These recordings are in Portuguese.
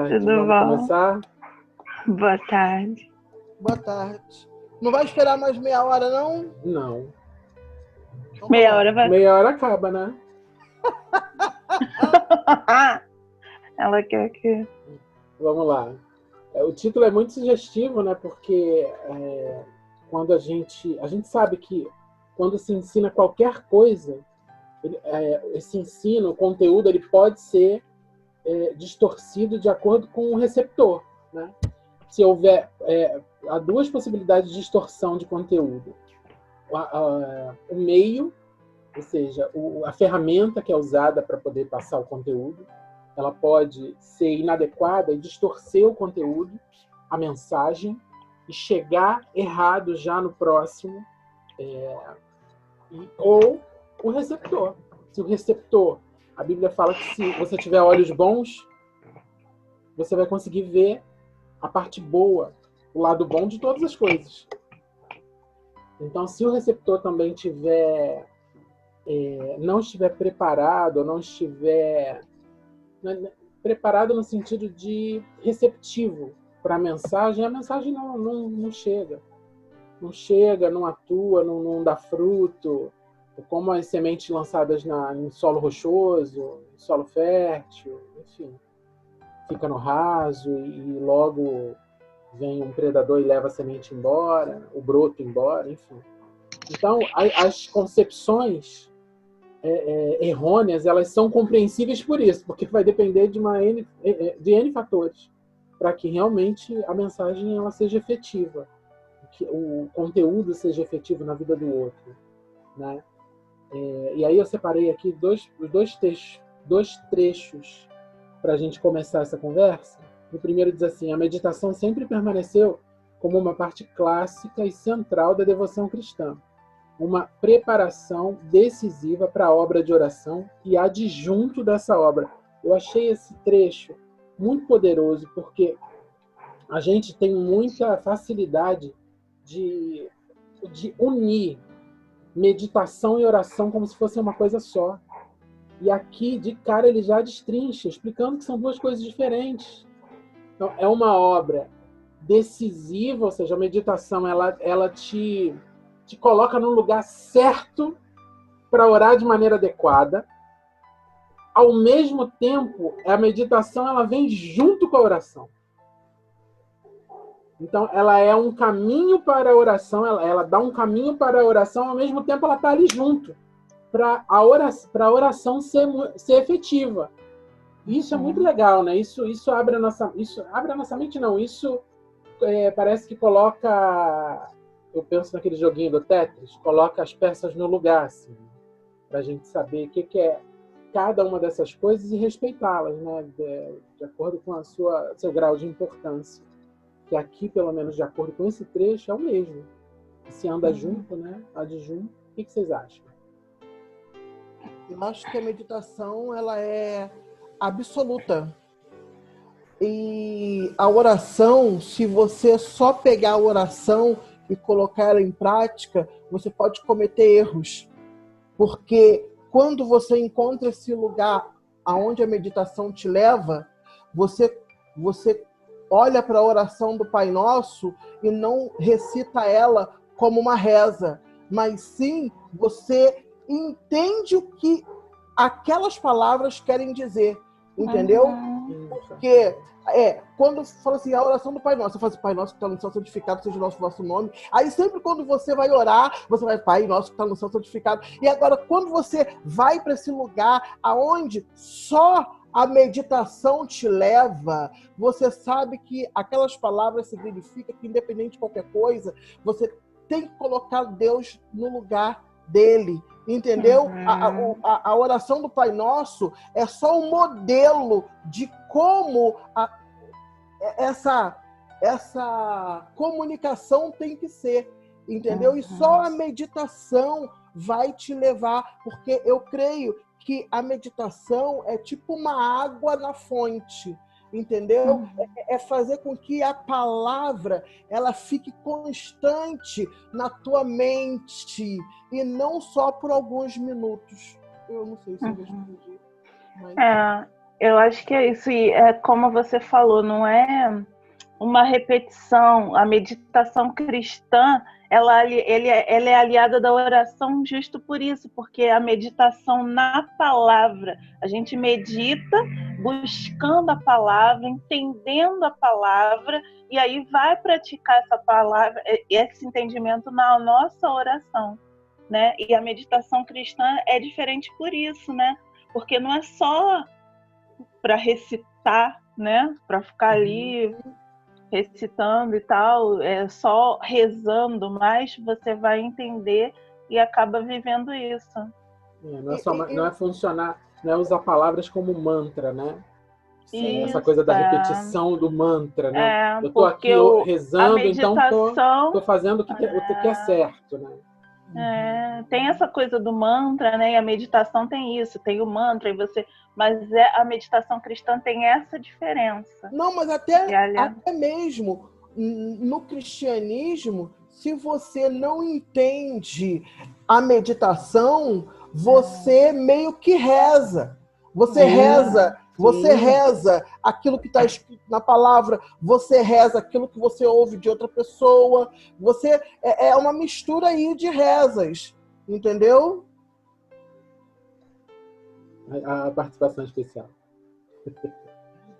tarde. Tudo Vamos bom? começar? Boa tarde. Boa tarde. Não vai esperar mais meia hora, não? Não. Então, Meia vamos hora lá. vai. Meia hora acaba, né? Ela quer que. Vamos lá. O título é muito sugestivo, né? Porque quando a gente sabe que quando se ensina qualquer coisa, esse ensino, o conteúdo, ele pode ser distorcido de acordo com o receptor, né? Se houver, há duas possibilidades de distorção de conteúdo. O meio, ou seja, a ferramenta que é usada para poder passar o conteúdo, ela pode ser inadequada e distorcer o conteúdo, a mensagem, e chegar errado já no próximo, ou o receptor. Se o receptor, a Bíblia fala que se você tiver olhos bons, você vai conseguir ver a parte boa, o lado bom de todas as coisas. Então, se o receptor também não estiver preparado, ou não estiver preparado no sentido de receptivo para a mensagem não chega. Não chega, não atua, não dá fruto. Como as sementes lançadas em solo rochoso, em solo fértil, enfim. Fica no raso e logo vem um predador e leva a semente embora, o broto embora, enfim. Então, as concepções errôneas, elas são compreensíveis por isso, porque vai depender de N fatores para que realmente a mensagem ela seja efetiva, que o conteúdo seja efetivo na vida do outro, né? E aí eu separei aqui dois trechos para a gente começar essa conversa. O primeiro diz assim: a meditação sempre permaneceu como uma parte clássica e central da devoção cristã, uma preparação decisiva para a obra de oração e adjunto dessa obra. Eu achei esse trecho muito poderoso, porque a gente tem muita facilidade de unir meditação e oração como se fosse uma coisa só. E aqui, de cara, ele já destrincha, explicando que são duas coisas diferentes. Então, é uma obra decisiva, ou seja, a meditação ela te coloca no lugar certo para orar de maneira adequada. Ao mesmo tempo, a meditação ela vem junto com a oração. Então, ela é um caminho para a oração, ela dá um caminho para a oração, ao mesmo tempo ela está ali junto, para a oração ser efetiva. Isso é muito legal, né? Isso abre a nossa mente, não. Isso parece que coloca, eu penso naquele joguinho do Tetris, coloca as peças no lugar, assim, para a gente saber o que é cada uma dessas coisas e respeitá-las, né? De acordo com seu grau de importância. Que aqui, pelo menos de acordo com esse trecho, é o mesmo. Se anda junto, né? Adjunto. O que vocês acham? Eu acho que a meditação ela é absoluta. E a oração, se você só pegar a oração e colocar ela em prática, você pode cometer erros. Porque quando você encontra esse lugar aonde a meditação te leva, você olha para a oração do Pai Nosso e não recita ela como uma reza, mas sim você entende o que aquelas palavras querem dizer, entendeu? Porque quando fala assim, a oração do Pai Nosso, você fala assim, Pai Nosso que está no céu, santificado seja o vosso nome. Aí sempre quando você vai orar, você vai, Pai Nosso que está no céu, santificado. E agora quando você vai para esse lugar aonde só a meditação te leva, você sabe que aquelas palavras significam que independente de qualquer coisa, você tem que colocar Deus no lugar dele, entendeu? A oração do Pai Nosso é só um modelo de como essa comunicação tem que ser, entendeu? E só a meditação vai te levar, porque eu creio que a meditação é tipo uma água na fonte, entendeu? É fazer com que a palavra ela fique constante na tua mente e não só por alguns minutos. Eu não sei se eu respondi. Mas... Eu acho que é isso, e é como você falou, não é uma repetição. A meditação cristã, ela é aliada da oração justo por isso, porque a meditação na palavra, a gente medita buscando a palavra, entendendo a palavra, e aí vai praticar essa palavra, esse entendimento na nossa oração, né? E a meditação cristã é diferente por isso, né? Porque não é só para recitar, né? Para ficar ali recitando e tal, é só rezando, mas você vai entender e acaba vivendo isso. Não é só, não é funcionar, não é usar palavras como mantra, né? Sim. Essa coisa da repetição do mantra, né? Eu tô aqui a rezando, meditação, então tô fazendo o que é certo, né? Tem essa coisa do mantra, né? E a meditação tem isso, tem o mantra, mas a meditação cristã tem essa diferença. Não, mas até mesmo no cristianismo, se você não entende a meditação, você meio que reza. Você reza aquilo que está escrito na palavra, você reza aquilo que você ouve de outra pessoa. Você é uma mistura aí de rezas, entendeu? A participação especial.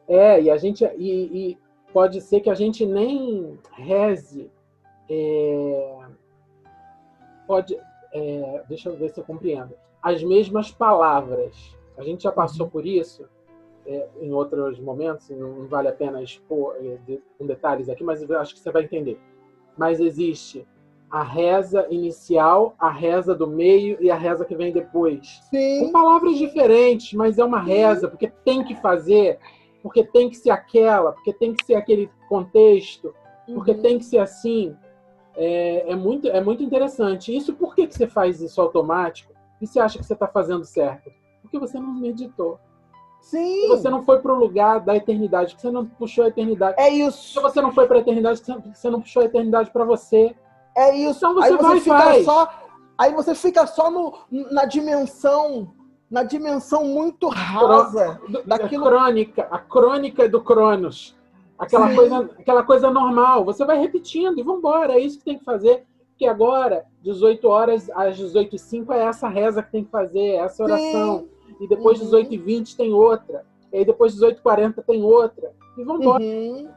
E a gente e pode ser que a gente nem reze. Deixa eu ver se eu compreendo. As mesmas palavras. A gente já passou por isso em outros momentos, não vale a pena expor com detalhes aqui, mas eu acho que você vai entender. Mas existe a reza inicial, a reza do meio e a reza que vem depois. Sim. Com palavras diferentes, mas é uma reza, porque tem que fazer, porque tem que ser aquela, porque tem que ser aquele contexto, porque tem que ser assim. É muito interessante. Isso, por que você faz isso automático e você acha que você está fazendo certo? Porque você não meditou. Sim. Porque você não foi para o lugar da eternidade, porque você não puxou a eternidade. É isso. Porque você não foi para a eternidade, porque você não puxou a eternidade para você. É isso. Então você vai e faz. Aí você fica só na dimensão muito rasa daquilo. A crônica do Cronos. Aquela coisa normal. Você vai repetindo e vambora. É isso que tem que fazer. Porque agora, 18 horas às 18h05, é essa reza que tem que fazer, é essa oração. Sim. E depois, 18h20, tem outra. E aí depois, 18h40, tem outra. E vambora.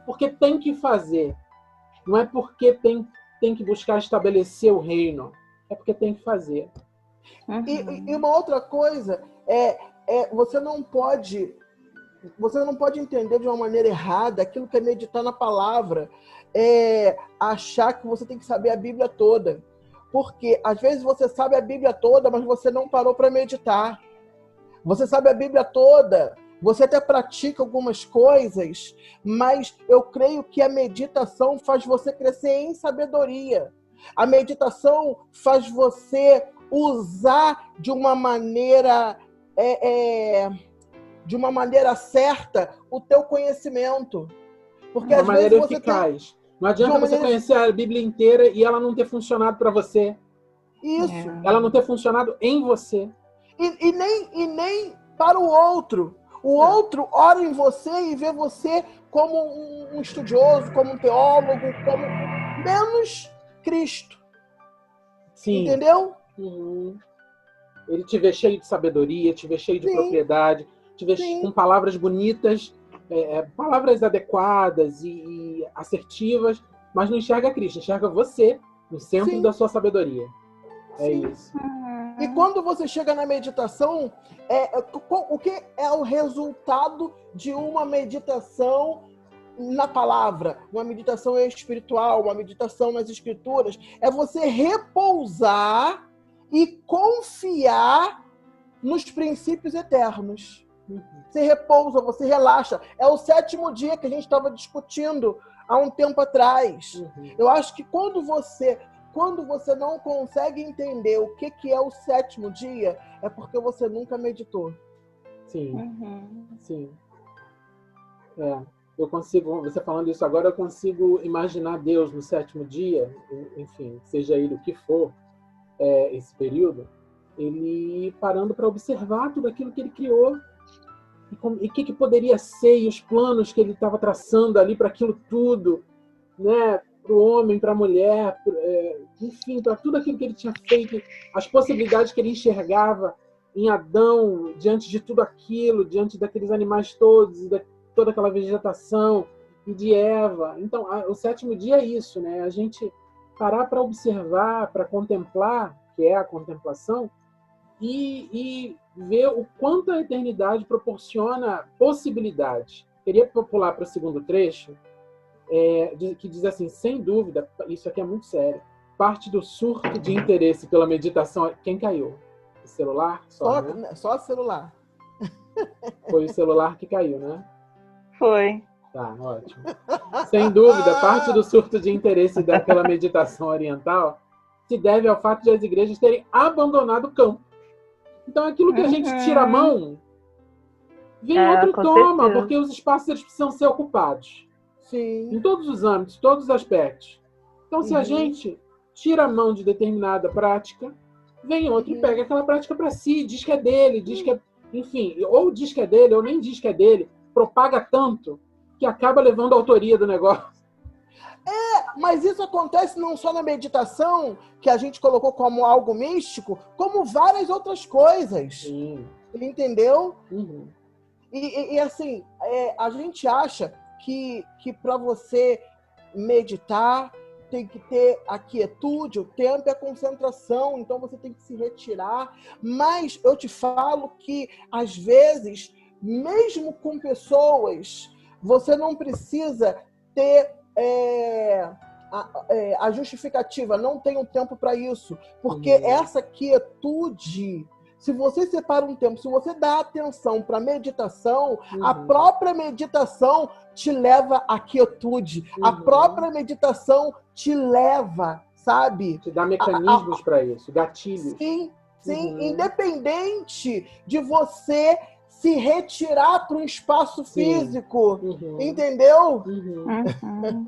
Porque tem que fazer. Não é porque tem que buscar estabelecer o reino. É porque tem que fazer. E uma outra coisa você não pode entender de uma maneira errada aquilo que é meditar na palavra, achar que você tem que saber a Bíblia toda. Porque às vezes você sabe a Bíblia toda, mas você não parou para meditar. Você sabe a Bíblia toda, você até pratica algumas coisas, mas eu creio que a meditação faz você crescer em sabedoria. A meditação faz você usar de uma maneira certa o teu conhecimento. Porque de uma maneira eficaz. Não adianta você conhecer a Bíblia inteira e ela não ter funcionado para você. Isso. Ela não ter funcionado em você. E nem para o outro. O outro ora em você e vê você como um estudioso, como um teólogo, como menos Cristo. Sim. Entendeu? Ele te vê cheio de sabedoria, te vê cheio de propriedade, te vê com palavras bonitas, palavras adequadas e assertivas, mas não enxerga Cristo, enxerga você no centro da sua sabedoria. É isso. E quando você chega na meditação, o que é o resultado de uma meditação na palavra, uma meditação espiritual, uma meditação nas escrituras? É você repousar e confiar nos princípios eternos. Você repousa, você relaxa. É o 7º dia que a gente estava discutindo há um tempo atrás. Eu acho que quando você não consegue entender o que é o 7º dia, é porque você nunca meditou. Sim. Sim. Eu consigo, você falando isso agora, eu consigo imaginar Deus no 7º dia, enfim, seja ele o que for, esse período, ele parando para observar tudo aquilo que ele criou. e o que poderia ser, e os planos que ele estava traçando ali para aquilo tudo, né? Para o homem, para a mulher, enfim, para tudo aquilo que ele tinha feito, as possibilidades que ele enxergava em Adão, diante de tudo aquilo, diante daqueles animais todos, e de toda aquela vegetação, e de Eva. Então, o sétimo dia é isso, né? A gente parar para observar, para contemplar, que é a contemplação, e ver o quanto a eternidade proporciona possibilidades. Queria pular para o segundo trecho, que diz assim, sem dúvida, isso aqui é muito sério, parte do surto de interesse pela meditação... Quem caiu? O celular? Só celular. Foi o celular que caiu, né? Foi. Tá, ótimo. Sem dúvida, parte do surto de interesse pela meditação oriental se deve ao fato de as igrejas terem abandonado o campo. Então, aquilo que a gente tira a mão, vem outro toma, certeza. Porque os espaços eles precisam ser ocupados. Sim. Em todos os âmbitos, todos os aspectos. Então, se a gente tira a mão de determinada prática, vem outro e pega aquela prática para si, diz que é dele, diz que é... Enfim, ou diz que é dele, ou nem diz que é dele, propaga tanto que acaba levando a autoria do negócio. Mas isso acontece não só na meditação, que a gente colocou como algo místico, como várias outras coisas. Sim. Entendeu? Uhum. E assim, a gente acha que para você meditar tem que ter a quietude, o tempo e a concentração, então você tem que se retirar. Mas eu te falo que, às vezes, mesmo com pessoas, você não precisa ter a justificativa, não tenho tempo para isso, porque essa quietude, se você separa um tempo, se você dá atenção para a meditação, a própria meditação te leva à quietude, a própria meditação te leva, sabe? Te dá mecanismos para isso, gatilhos. Sim, independente de você se retirar para um espaço físico, entendeu?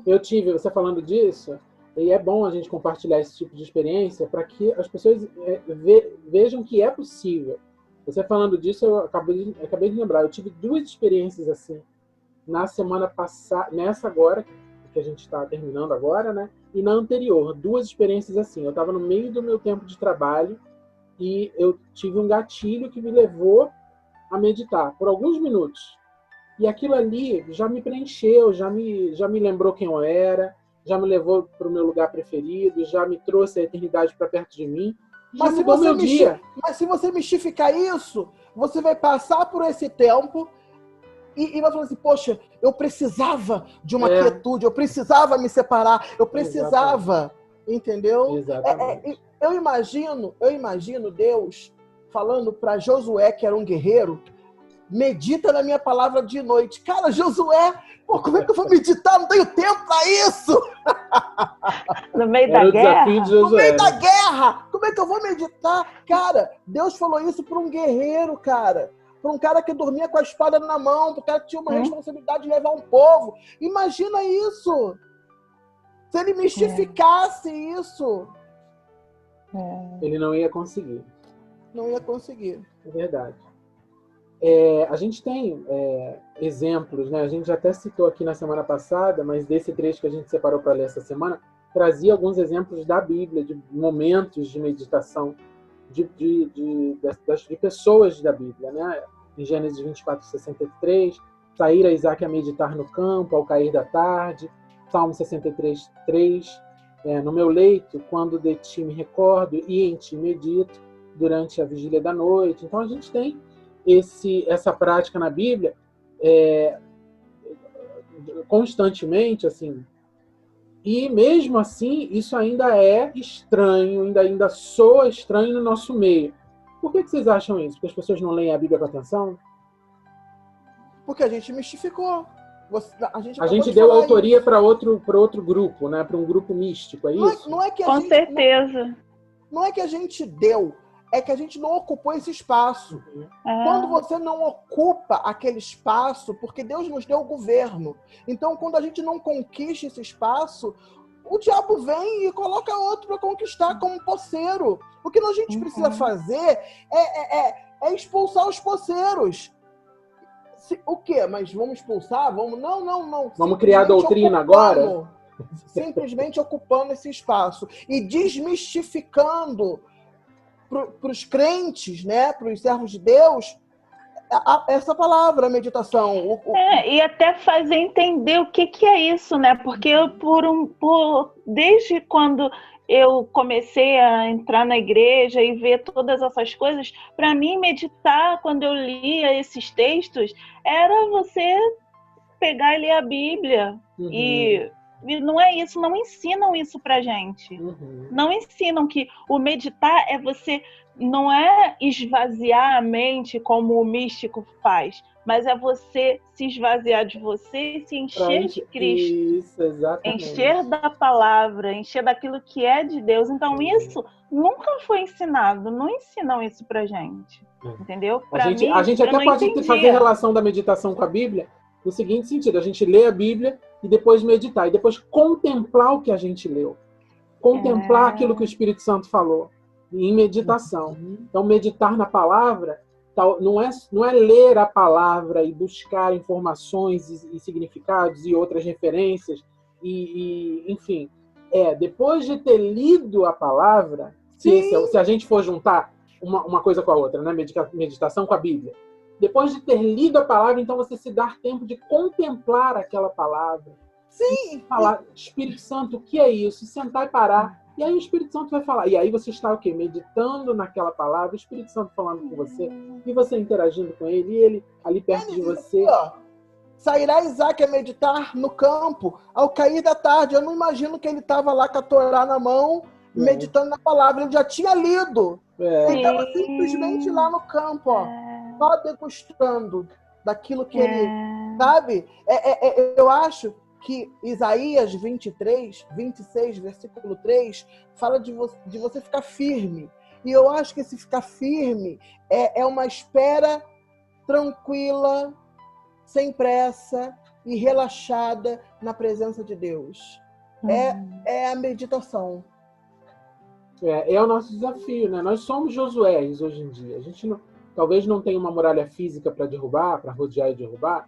Eu tive, você falando disso, e é bom a gente compartilhar esse tipo de experiência para que as pessoas vejam que é possível. Você falando disso, eu acabei de lembrar, eu tive 2 experiências assim, na semana passada, nessa agora, que a gente está terminando agora, né? E na anterior, 2 experiências assim. Eu estava no meio do meu tempo de trabalho e eu tive um gatilho que me levou a meditar por alguns minutos. E aquilo ali já me preencheu, já me lembrou quem eu era, já me levou para o meu lugar preferido, já me trouxe a eternidade para perto de mim. Já mudou meu dia. Mas se você mistificar isso, você vai passar por esse tempo e vai falar assim, poxa, eu precisava de uma quietude, eu precisava me separar, eu precisava, entendeu? Exatamente. Eu imagino Deus falando para Josué, que era um guerreiro, medita na minha palavra de noite. Cara, Josué, como é que eu vou meditar? Não tenho tempo para isso! No meio da guerra? No meio da guerra! Como é que eu vou meditar? Cara, Deus falou isso para um guerreiro, cara. Para um cara que dormia com a espada na mão, para um cara que tinha uma responsabilidade de levar um povo. Imagina isso! Se ele mistificasse isso... Ele não ia conseguir. Não ia conseguir. É verdade. A gente tem exemplos, né? A gente já até citou aqui na semana passada, mas desse trecho que a gente separou para ler essa semana, trazia alguns exemplos da Bíblia, de momentos de meditação de pessoas da Bíblia, né? Em Gênesis 24:63, saíra Isaac a meditar no campo ao cair da tarde, Salmo 63:3, no meu leito, quando de ti me recordo e em ti medito, durante a vigília da noite. Então a gente tem essa prática na Bíblia constantemente, assim. E mesmo assim, isso ainda é estranho, ainda soa estranho no nosso meio. Por que vocês acham isso? Porque as pessoas não leem a Bíblia com atenção? Porque a gente mistificou. A gente deu autoria para outro grupo, né? Para um grupo místico, é isso? Não é que com certeza. Não é que a gente deu, é que a gente não ocupou esse espaço. Quando você não ocupa aquele espaço, porque Deus nos deu o governo. Então, quando a gente não conquista esse espaço, o diabo vem e coloca outro para conquistar como poceiro. O que a gente precisa fazer é expulsar os poceiros. O quê? Mas vamos expulsar? Vamos? Não. Vamos criar doutrina agora? Simplesmente ocupando esse espaço e desmistificando para os crentes, né, para os servos de Deus, essa palavra, meditação. E até fazer entender o que é isso, né? Porque desde quando eu comecei a entrar na igreja e ver todas essas coisas, para mim, meditar, quando eu lia esses textos, era você pegar e ler a Bíblia. Uhum. E não é isso, não ensinam isso pra gente. Uhum. Não ensinam que o meditar é você, não é esvaziar a mente como o místico faz, mas é você se esvaziar de você e se encher de Cristo. Isso, exatamente. Encher da palavra, encher daquilo que é de Deus. Então, isso nunca foi ensinado. Não ensinam isso pra gente. Entendeu? A gente até pode fazer relação da meditação com a Bíblia no seguinte sentido: a gente lê a Bíblia e depois meditar, e depois contemplar o que a gente leu. Contemplar aquilo que o Espírito Santo falou em meditação. Então, meditar na palavra não é ler a palavra e buscar informações e significados e outras referências, enfim. Depois de ter lido a palavra, se a gente for juntar uma coisa com a outra, né? Meditação com a Bíblia. Depois de ter lido a palavra, então você se dá tempo de contemplar aquela palavra. Sim. Falar, Espírito Santo, o que é isso? Sentar e parar. E aí o Espírito Santo vai falar. E aí você está o quê? Meditando naquela palavra, o Espírito Santo falando com você, e você interagindo com ele, e ele ali perto de você. Sairá Isaac a meditar no campo ao cair da tarde. Eu não imagino que ele estava lá com a Torá na mão, meditando na palavra. Ele já tinha lido. Ele estava simplesmente lá no campo, só degustando daquilo que ele... Sabe? Eu acho que Isaías 23, 26, versículo 3, fala de você ficar firme. E eu acho que esse ficar firme é uma espera tranquila, sem pressa e relaxada na presença de Deus. É a meditação. É o nosso desafio, né? Nós somos Josués hoje em dia. A gente talvez não tenha uma muralha física para derrubar, para rodear e derrubar,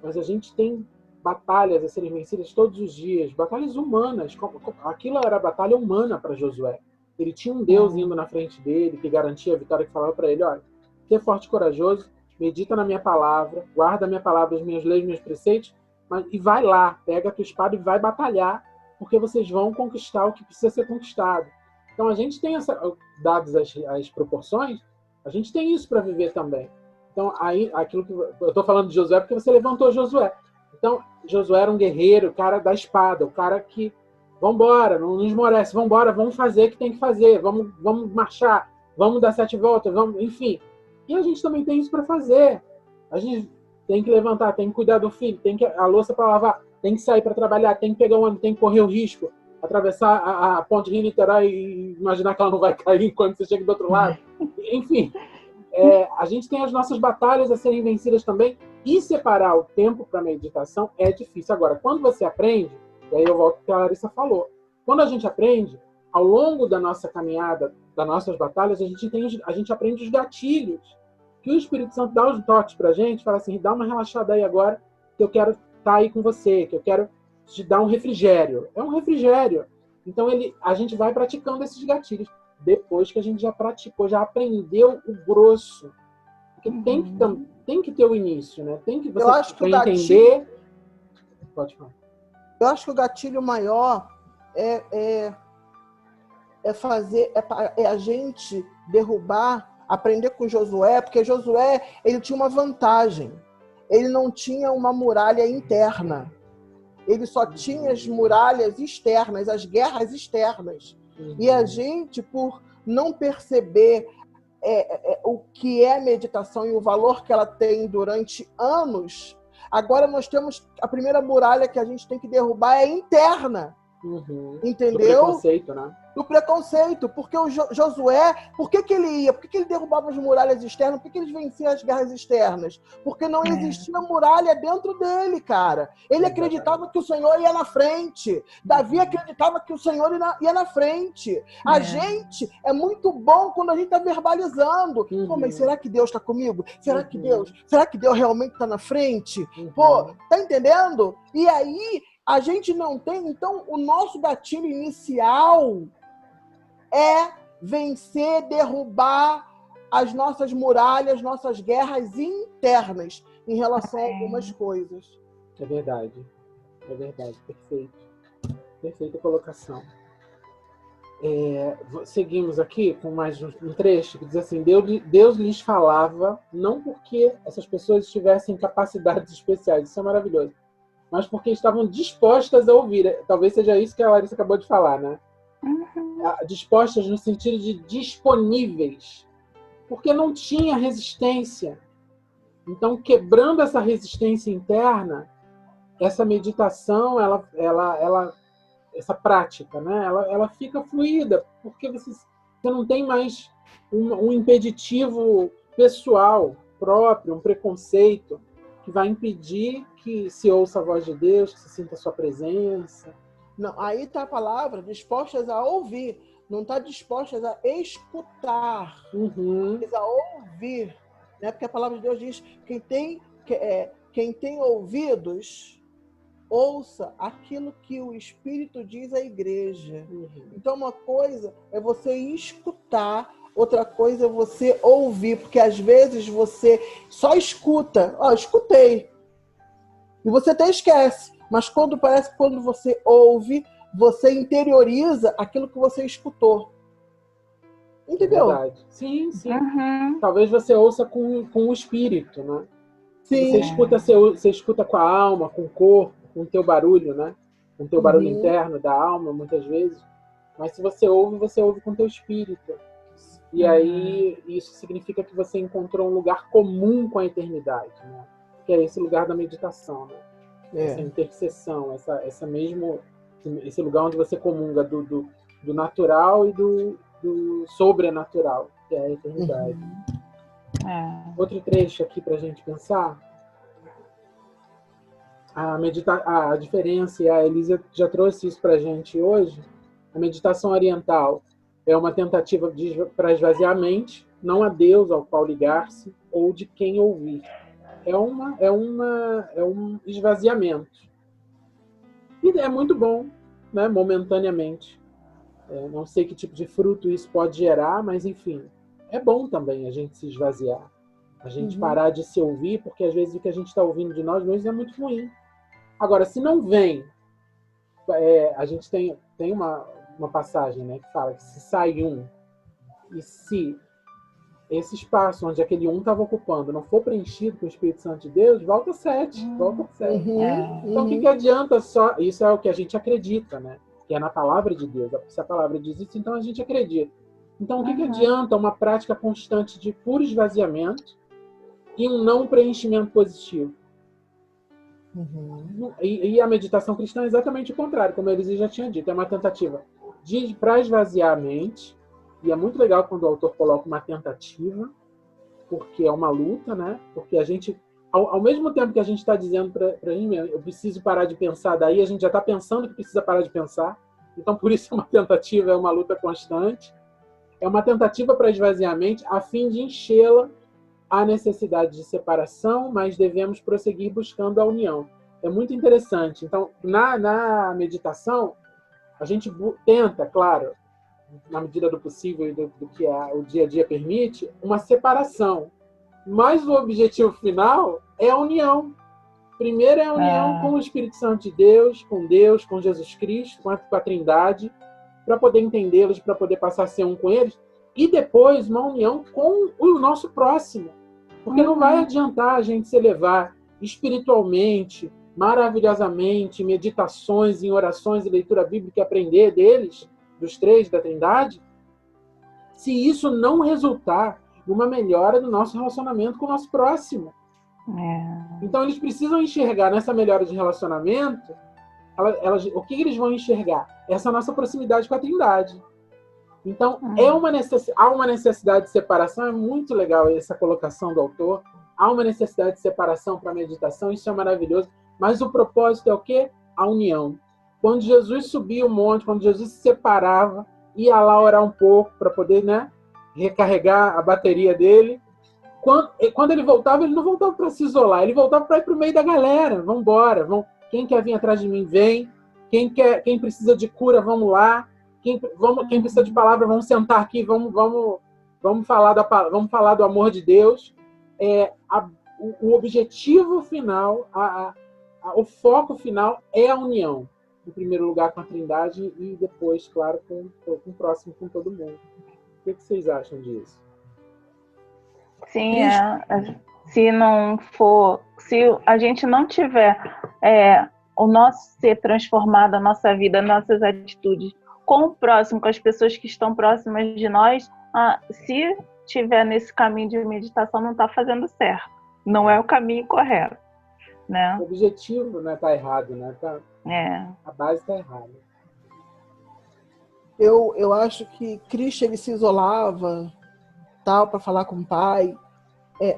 mas a gente tem batalhas a serem vencidas todos os dias, batalhas humanas. Aquilo era batalha humana para Josué. Ele tinha um Deus indo na frente dele, que garantia a vitória, que falava para ele: olha, ser forte e corajoso, medita na minha palavra, guarda a minha palavra, as minhas leis, meus preceitos, e vai lá, pega a tua espada e vai batalhar, porque vocês vão conquistar o que precisa ser conquistado. Então a gente tem dadas as proporções, a gente tem isso para viver também. Então, aí, aquilo que eu estou falando de Josué porque você levantou Josué. Então, Josué era um guerreiro, o cara da espada, o cara que, vambora, não esmorece, vambora, vamos fazer o que tem que fazer, vamos marchar, vamos dar 7 voltas, enfim. E a gente também tem isso para fazer. A gente tem que levantar, tem que cuidar do filho, tem que a louça para lavar, tem que sair para trabalhar, tem que pegar um ônibus, tem que correr o risco, atravessar a ponte Rio-Niterói e imaginar que ela não vai cair quando você chega do outro lado. Enfim, a gente tem as nossas batalhas a serem vencidas também, e separar o tempo para meditação é difícil. Agora, quando você aprende, e aí eu volto ao que a Larissa falou, quando a gente aprende, ao longo da nossa caminhada, das nossas batalhas, a gente aprende os gatilhos, que o Espírito Santo dá os toques para a gente, fala assim: dá uma relaxada aí agora, que eu quero estar aí com você, que eu quero te dar um refrigério. É um refrigério. Então a gente vai praticando esses gatilhos. Depois que a gente já praticou, já aprendeu o grosso. Porque tem que ter o início, né? Tem que você entender. Pode falar. Eu acho que o gatilho maior é a gente derrubar, aprender com Josué, porque Josué ele tinha uma vantagem. Ele não tinha uma muralha interna. Ele só tinha as muralhas externas, as guerras externas. E a gente, por não perceber o que é meditação e o valor que ela tem durante anos, agora nós temos a primeira muralha que a gente tem que derrubar é interna. Entendeu? Do preconceito, né? Do preconceito. Porque o Josué, por que ele ia? Por que ele derrubava as muralhas externas? Por que eles venciam as guerras externas? Porque não existia muralha dentro dele, cara. Ele acreditava que o Senhor ia na frente. Davi acreditava que o Senhor ia na frente. A gente é muito bom quando a gente está verbalizando. Pô, mas será que Deus está comigo? Será que Deus realmente está na frente? Pô, tá entendendo? E aí, a gente não tem, então, o nosso gatilho inicial é vencer, derrubar as nossas muralhas, nossas guerras internas em relação a algumas coisas. É verdade, perfeito. Perfeita colocação. Seguimos aqui com mais um trecho que diz assim: Deus lhes falava, não porque essas pessoas tivessem capacidades especiais, isso é maravilhoso, mas porque estavam dispostas a ouvir. Talvez seja isso que a Larissa acabou de falar, né? Dispostas no sentido de disponíveis, porque não tinha resistência. Então, quebrando essa resistência interna, essa meditação, essa prática, né? Ela fica fluida, porque você não tem mais um impeditivo pessoal próprio, um preconceito que vai impedir que se ouça a voz de Deus, que se sinta a sua presença. Não, aí está a palavra, dispostas a ouvir, não está dispostas a escutar, mas a ouvir, né? Porque a palavra de Deus diz: quem tem ouvidos, ouça aquilo que o Espírito diz à igreja. Então, uma coisa é você escutar, outra coisa é você ouvir, porque às vezes você só escuta. Escutei. E você até esquece. Mas quando você ouve, você interioriza aquilo que você escutou. Entendeu? É verdade. Sim. Talvez você ouça com o espírito, né? Sim. Você escuta com a alma, com o corpo, com o teu barulho, né? Com o teu barulho interno da alma, muitas vezes. Mas se você ouve com o teu espírito. E aí, isso significa que você encontrou um lugar comum com a eternidade, né? Que é esse lugar da meditação, né? Essa interseção, esse lugar onde você comunga do natural e do sobrenatural, que é a eternidade. Outro trecho aqui para a gente pensar. A diferença, e a Elisa já trouxe isso para a gente hoje. A meditação oriental é uma tentativa para esvaziar a mente, não a Deus ao qual ligar-se ou de quem ouvir. É um esvaziamento. E é muito bom, né, momentaneamente. Não sei que tipo de fruto isso pode gerar, mas, enfim, é bom também a gente se esvaziar. A gente parar de se ouvir, porque às vezes o que a gente está ouvindo de nós mesmos é muito ruim. Agora, se não vem... a gente tem uma passagem, né, que fala que se sai um, e se esse espaço onde aquele um estava ocupando não for preenchido com o Espírito Santo de Deus, volta 7. Então, o que adianta só... Isso é o que a gente acredita, né? Que é na palavra de Deus. Se a palavra diz isso, então a gente acredita. Então, o que adianta uma prática constante de puro esvaziamento e um não preenchimento positivo? E a meditação cristã é exatamente o contrário, como a Elise já tinha dito. É uma tentativa para esvaziar a mente. E é muito legal quando o autor coloca uma tentativa, porque é uma luta, né? Porque a gente, ao mesmo tempo que a gente está dizendo para mim, eu preciso parar de pensar, daí a gente já está pensando que precisa parar de pensar. Então, por isso é uma tentativa, é uma luta constante. É uma tentativa para esvaziar a mente, a fim de enchê-la à necessidade de separação, mas devemos prosseguir buscando a união. É muito interessante. Então, na meditação, a gente tenta, claro, na medida do possível e do que o dia a dia permite, uma separação. Mas o objetivo final é a união. Primeiro é a união com o Espírito Santo de Deus, com Jesus Cristo, com a Trindade, para poder entendê-los, para poder passar a ser um com eles. E depois uma união com o nosso próximo. Porque não vai adiantar a gente se elevar espiritualmente, maravilhosamente, meditações, em orações e leitura bíblica e aprender deles, dos três da Trindade, se isso não resultar numa melhora do nosso relacionamento com o nosso próximo. Então, eles precisam enxergar nessa melhora de relacionamento o que eles vão enxergar? Essa nossa proximidade com a Trindade. Então, há uma necessidade de separação, é muito legal essa colocação do autor. Há uma necessidade de separação para a meditação, isso é maravilhoso. Mas o propósito é o quê? A união. Quando Jesus subia o monte, quando Jesus se separava, ia lá orar um pouco para poder, né, recarregar a bateria dele. Quando ele voltava, ele não voltava para se isolar, ele voltava para ir para o meio da galera. Vamos embora, quem quer vir atrás de mim, vem. Quem precisa de cura, vamos lá. Quem precisa de palavra, vamos sentar aqui, vamos falar do amor de Deus. O objetivo final, o foco final é a união. Em primeiro lugar com a Trindade e depois, claro, com o próximo, com todo mundo. O que vocês acham disso? Sim, se a gente não tiver o nosso ser transformado, a nossa vida, nossas atitudes com o próximo, com as pessoas que estão próximas de nós, se estiver nesse caminho de meditação, não está fazendo certo. Não é o caminho correto, né? O objetivo, né, tá errado, né? A base está errada. Eu acho que Cristo ele se isolava tal para falar com o Pai,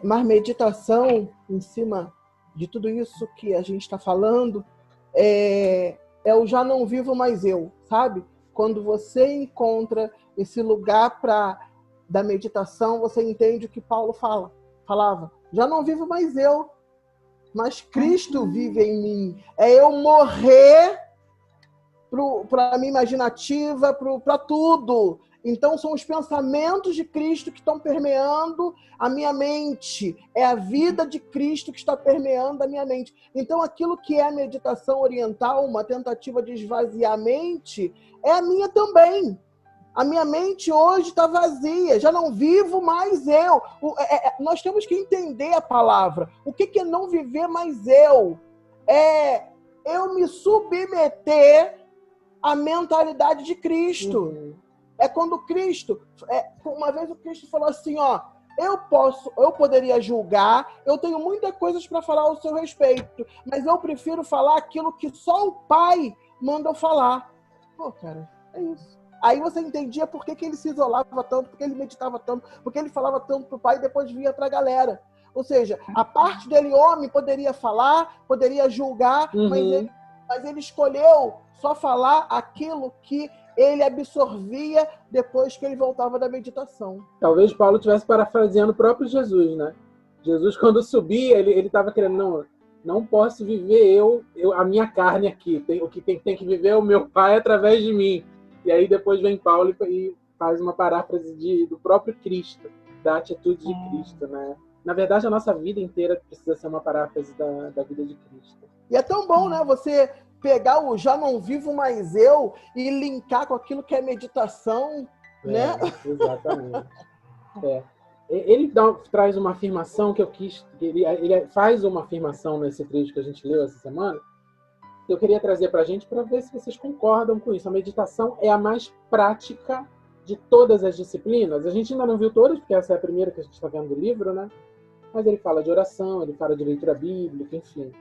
mas meditação em cima de tudo isso que a gente está falando é o já não vivo mais eu, sabe? Quando você encontra esse lugar da meditação, você entende o que Paulo falava. Já não vivo mais eu, mas Cristo vive em mim. É eu morrer para a minha imaginativa, para tudo. Então, são os pensamentos de Cristo que estão permeando a minha mente. É a vida de Cristo que está permeando a minha mente. Então, aquilo que é a meditação oriental, uma tentativa de esvaziar a mente, é a minha também. A minha mente hoje está vazia, já não vivo mais eu. Nós temos que entender a palavra. O que é não viver mais eu? É eu me submeter à mentalidade de Cristo. Uhum. É quando Cristo... uma vez o Cristo falou assim, eu poderia julgar, eu tenho muitas coisas para falar ao seu respeito, mas eu prefiro falar aquilo que só o Pai manda eu falar. Pô, cara, é isso. Aí você entendia por que ele se isolava tanto, por que ele meditava tanto, por que ele falava tanto pro Pai e depois vinha pra galera. Ou seja, a parte dele, homem, poderia falar, poderia julgar, mas ele escolheu só falar aquilo que ele absorvia depois que ele voltava da meditação. Talvez Paulo estivesse parafraseando o próprio Jesus, né? Jesus, quando subia, ele estava querendo, não posso viver a minha carne aqui. O que tem que viver é o meu Pai através de mim. E aí depois vem Paulo e faz uma paráfrase do próprio Cristo, da atitude de Cristo, né? Na verdade, a nossa vida inteira precisa ser uma paráfrase da vida de Cristo. E é tão bom, né? Você pegar o já não vivo mais eu e linkar com aquilo que é meditação, né? Exatamente. Ele traz uma afirmação que eu quis... Ele faz uma afirmação nesse trecho que a gente leu essa semana, que eu queria trazer para a gente para ver se vocês concordam com isso. A meditação é a mais prática de todas as disciplinas. A gente ainda não viu todas, porque essa é a primeira que a gente está vendo do livro, né? Mas ele fala de oração, ele fala de leitura bíblica, enfim.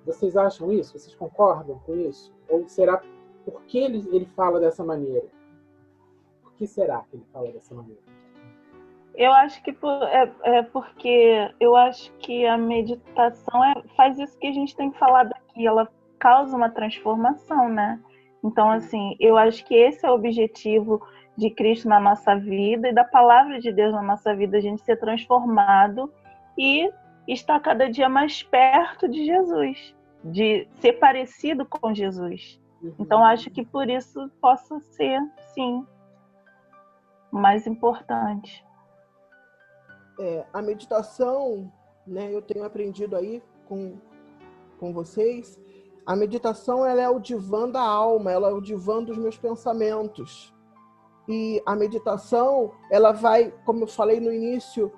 Vocês acham isso? Vocês concordam com isso? Ou será por que ele fala dessa maneira? Por que será que ele fala dessa maneira? Eu acho que porque eu acho que a meditação faz isso que a gente tem falado aqui, ela causa uma transformação, né? Então, assim, eu acho que esse é o objetivo de Cristo na nossa vida e da palavra de Deus na nossa vida, a gente ser transformado e estar cada dia mais perto de Jesus, de ser parecido com Jesus. Então, acho que por isso possa ser, sim, mais importante. A meditação, né, eu tenho aprendido aí com vocês, a meditação ela é o divã da alma, ela é o divã dos meus pensamentos. E a meditação, ela vai, como eu falei no início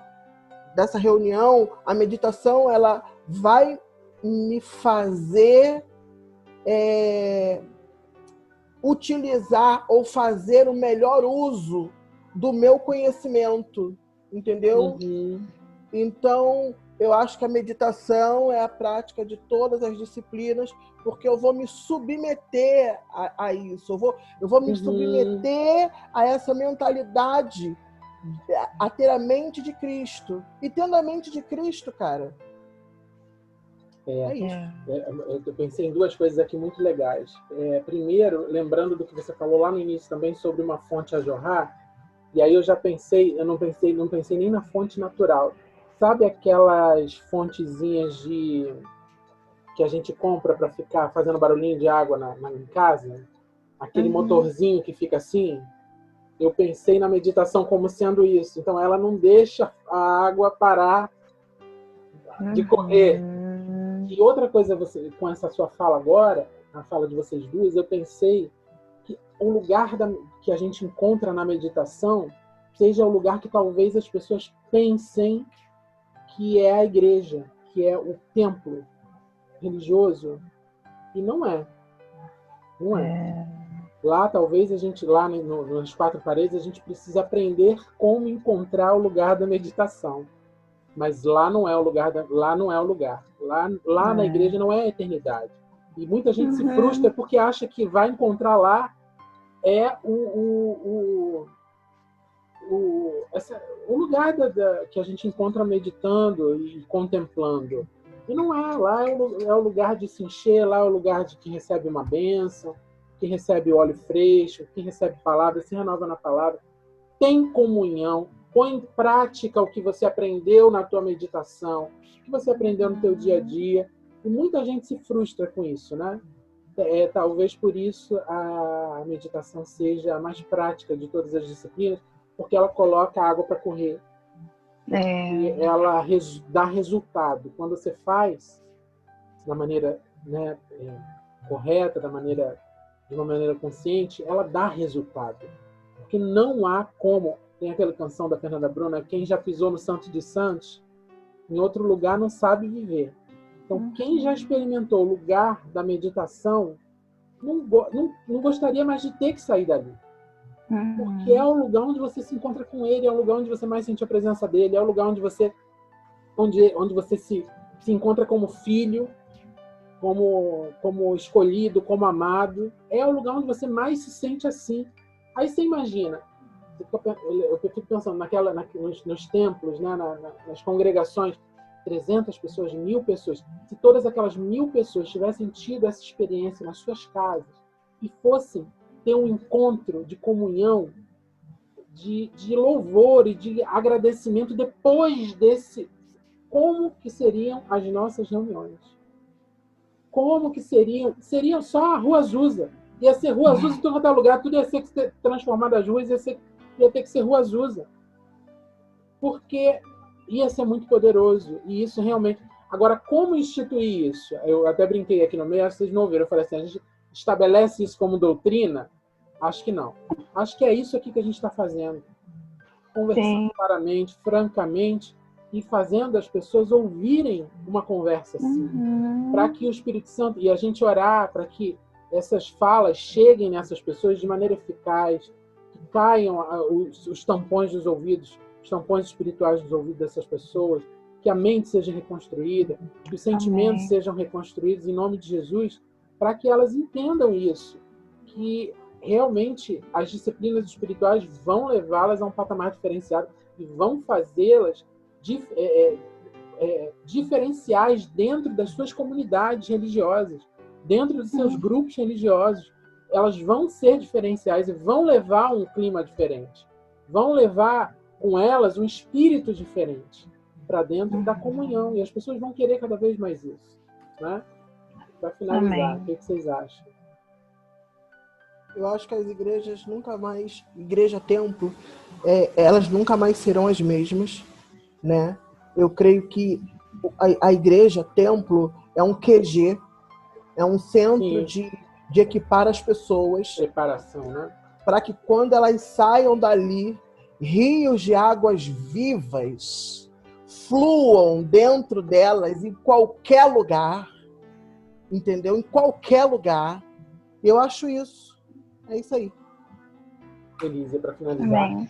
dessa reunião, a meditação ela vai me fazer utilizar ou fazer o melhor uso do meu conhecimento, entendeu? Então, Eu acho que a meditação é a prática de todas as disciplinas, porque eu vou me submeter a isso. Eu vou me submeter a essa mentalidade, a ter a mente de Cristo. E tendo a mente de Cristo, cara, é isso. Eu pensei em duas coisas aqui muito legais. Primeiro, lembrando do que você falou lá no início também sobre uma fonte a jorrar, e aí eu já pensei, não pensei nem na fonte natural. Sabe aquelas fontezinhas que a gente compra para ficar fazendo barulhinho de água em casa? Aquele motorzinho que fica assim? Eu pensei na meditação como sendo isso. Então ela não deixa a água parar de correr. E outra coisa, com essa sua fala agora, a fala de vocês duas, eu pensei que o lugar que a gente encontra na meditação seja o lugar que talvez as pessoas pensem que é a igreja, que é o templo religioso. E não é. Não é. Lá, talvez, nas quatro paredes, a gente precisa aprender como encontrar o lugar da meditação. Mas lá não é o lugar. Lá não é o lugar. Lá na igreja não é a eternidade. E muita gente se frustra porque acha que vai encontrar lá o lugar que a gente encontra meditando e contemplando. E não é. Lá é o lugar de se encher, lá é o lugar de que recebe uma bênção, que recebe óleo fresco, que recebe palavra, se renova na palavra, tem comunhão, põe em prática o que você aprendeu na tua meditação, o que você aprendeu no teu dia a dia. E muita gente se frustra com isso, né? Talvez por isso a meditação seja a mais prática de todas as disciplinas, porque ela coloca a água para correr. E ela dá resultado. Quando você faz da maneira, né, correta, de uma maneira consciente, ela dá resultado. Porque não há como, tem aquela canção da Fernanda Bruna, quem já pisou no Santo de Santos, em outro lugar não sabe viver. Então, quem já experimentou o lugar da meditação, não gostaria mais de ter que sair dali. Porque é o lugar onde você se encontra com ele, é o lugar onde você mais sente a presença dele, é o lugar onde você se encontra como filho, como escolhido, como amado. É o lugar onde você mais se sente assim. Aí você imagina, eu fico pensando nos templos, né, nas congregações, 300 pessoas, 1000 pessoas. Se todas aquelas 1000 pessoas tivessem tido essa experiência nas suas casas e fossem ter um encontro de comunhão, de louvor e de agradecimento depois desse, como que seriam as nossas reuniões? Como que seriam? Seriam só a Rua Azusa. Ia ser Rua Azusa em todo lugar, tudo ia ser transformado as ruas, ia ter que ser Rua Azusa. Porque ia ser muito poderoso. E isso realmente... Agora, como instituir isso? Eu até brinquei aqui no meio, vocês não ouviram. Eu falei assim, a gente estabelece isso como doutrina? Acho que não. Acho que é isso aqui que a gente está fazendo. Conversando claramente, francamente, e fazendo as pessoas ouvirem uma conversa assim. Para que o Espírito Santo... E a gente orar para que essas falas cheguem nessas pessoas de maneira eficaz, que caiam os tampões dos ouvidos, os tampões espirituais dos ouvidos dessas pessoas, que a mente seja reconstruída, que os sentimentos sejam reconstruídos em nome de Jesus, para que elas entendam isso, que realmente as disciplinas espirituais vão levá-las a um patamar diferenciado e vão fazê-las diferenciais dentro das suas comunidades religiosas, dentro dos seus grupos religiosos. Elas vão ser diferenciais e vão levar um clima diferente, vão levar com elas um espírito diferente para dentro da comunhão, e as pessoas vão querer cada vez mais isso, né? Para finalizar, o que vocês acham? Eu acho que as igrejas nunca mais, igreja-templo, elas nunca mais serão as mesmas, né? Eu creio que a igreja-templo é um QG, é um centro de equipar as pessoas. Preparação, né? Para que quando elas saiam dali, rios de águas vivas fluam dentro delas em qualquer lugar, entendeu? Em qualquer lugar. Eu acho isso. É isso aí. Elisa, para finalizar. Amém.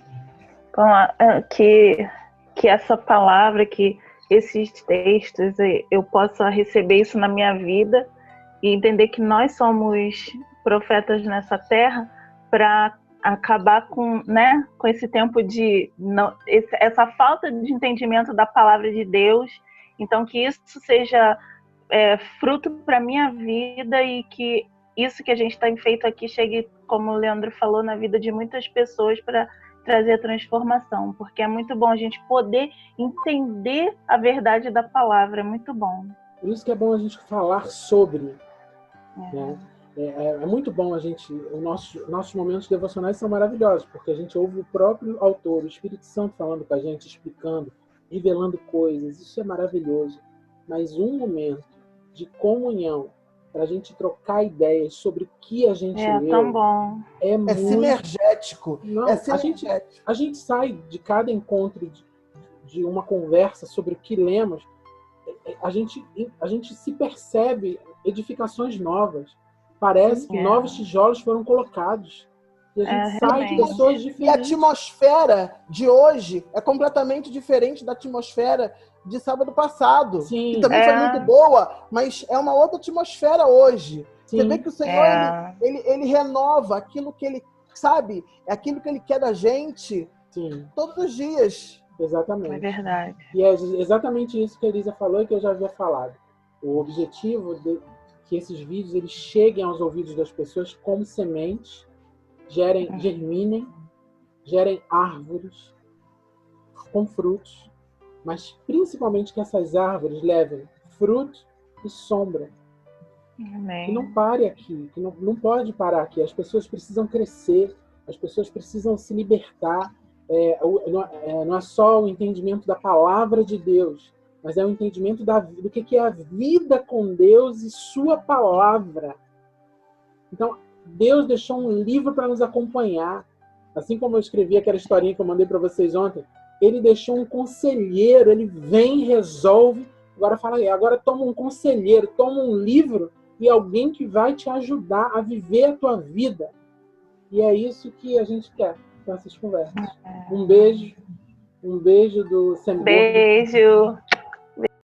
Que essa palavra, que esses textos, eu possa receber isso na minha vida e entender que nós somos profetas nessa terra para acabar com, né, com esse tempo de essa falta de entendimento da palavra de Deus. Então, que isso seja fruto para a minha vida e que isso que a gente tem feito aqui chegue, como o Leandro falou, na vida de muitas pessoas para trazer a transformação, porque é muito bom a gente poder entender a verdade da palavra, é muito bom. Por isso que é bom a gente falar sobre, né? É muito bom a gente... Nossos momentos devocionais são maravilhosos, porque a gente ouve o próprio autor, o Espírito Santo falando com a gente, explicando, revelando coisas. Isso é maravilhoso. Mas um momento de comunhão, para a gente trocar ideias sobre o que a gente leu... tão bom. É muito... sinergético. Não, é sinergético. A gente sai de cada encontro de uma conversa sobre o que lemos, a gente se percebe edificações novas. Parece que novos tijolos foram colocados. E a gente sai de pessoas diferentes. E a atmosfera de hoje é completamente diferente da atmosfera de sábado passado. Sim. Que também foi muito boa, mas é uma outra atmosfera hoje. Sim. Você vê que o Senhor ele renova aquilo que ele sabe, é aquilo que ele quer da gente. Sim. Todos os dias. Exatamente. É verdade. E é exatamente isso que a Elisa falou e que eu já havia falado. O objetivo que esses vídeos eles cheguem aos ouvidos das pessoas como sementes, germinem, gerem árvores com frutos, mas principalmente que essas árvores levem fruto e sombra. Amém. Que não pare aqui, que não pode parar aqui. As pessoas precisam crescer, as pessoas precisam se libertar. Não é só o entendimento da palavra de Deus, mas é o entendimento do que é a vida com Deus e sua palavra. Então, Deus deixou um livro para nos acompanhar. Assim como eu escrevi aquela historinha que eu mandei para vocês ontem, ele deixou um conselheiro, ele vem, resolve. Agora fala aí, agora toma um conselheiro, toma um livro e alguém que vai te ajudar a viver a tua vida. E é isso que a gente quer com essas conversas. Um beijo do Semburgo. Beijo.